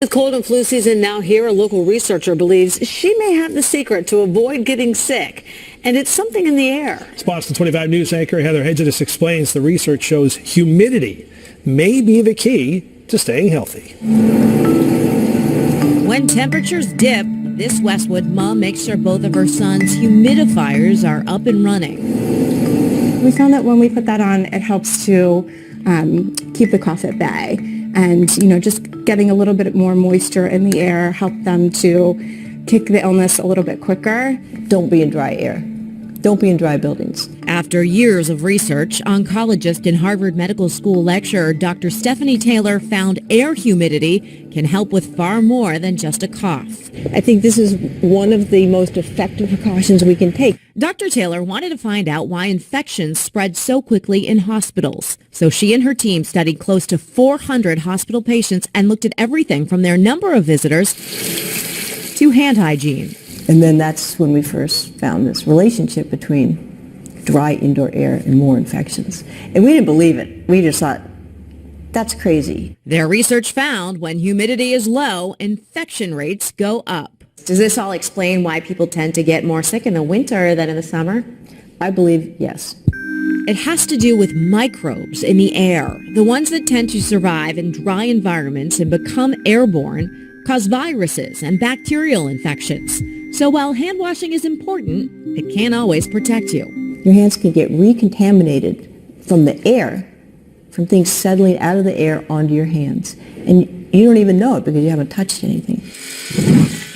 With cold and flu season now here, a local researcher believes she may have the secret to avoid getting sick. And it's something in the air. Boston 25 News anchor Heather Hedges explains the research shows humidity may be the key to staying healthy. When temperatures dip, this Westwood mom makes sure both of her sons' humidifiers are up and running. We found that when we put that on, it helps to keep the cough at bay. And, just getting a little bit more moisture in the air helped them to kick the illness a little bit quicker. Don't be in dry air. Don't be in dry buildings. After years of research, oncologist and Harvard Medical School lecturer Dr. Stephanie Taylor found air humidity can help with far more than just a cough. I think this is one of the most effective precautions we can take. Dr. Taylor wanted to find out why infections spread so quickly in hospitals. So she and her team studied close to 400 hospital patients and looked at everything from their number of visitors to hand hygiene. And then that's when we first found this relationship between dry indoor air and more infections. And we didn't believe it. We just thought, that's crazy. Their research found when humidity is low, infection rates go up. Does this all explain why people tend to get more sick in the winter than in the summer? I believe yes. It has to do with microbes in the air. The ones that tend to survive in dry environments and become airborne cause viruses and bacterial infections. So while hand washing is important, it can't always protect you. Your hands can get recontaminated from the air, from things settling out of the air onto your hands. And you don't even know it because you haven't touched anything.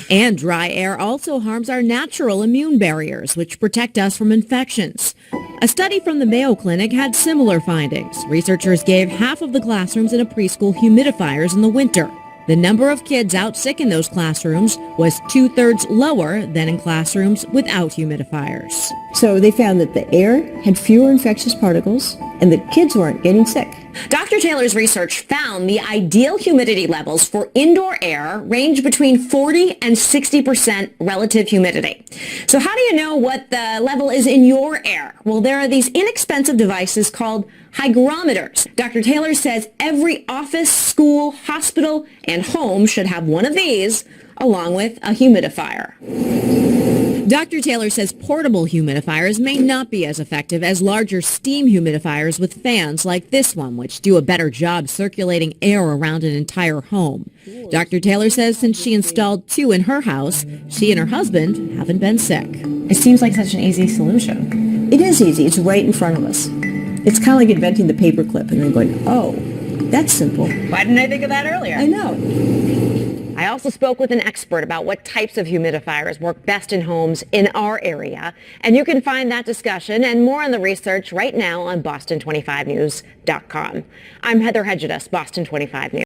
And dry air also harms our natural immune barriers, which protect us from infections. A study from the Mayo Clinic had similar findings. Researchers gave half of the classrooms in a preschool humidifiers in the winter. The number of kids out sick in those classrooms was 2/3 lower than in classrooms without humidifiers. So they found that the air had fewer infectious particles and the kids weren't getting sick. Dr. Taylor's research found the ideal humidity levels for indoor air range between 40 and 60% relative humidity. So how do you know what the level is in your air? Well, there are these inexpensive devices called hygrometers. Dr. Taylor says every office, school, hospital, and home should have one of these, along with a humidifier. Dr. Taylor says portable humidifiers may not be as effective as larger steam humidifiers with fans like this one, which do a better job circulating air around an entire home. Dr. Taylor says since she installed 2 in her house, she and her husband haven't been sick. It seems like such an easy solution. It is easy. It's right in front of us. It's kind of like inventing the paperclip and then going, oh, that's simple. Why didn't I think of that earlier? I know. I also spoke with an expert about what types of humidifiers work best in homes in our area. And you can find that discussion and more on the research right now on Boston25News.com. I'm Heather Hedges, Boston 25 News.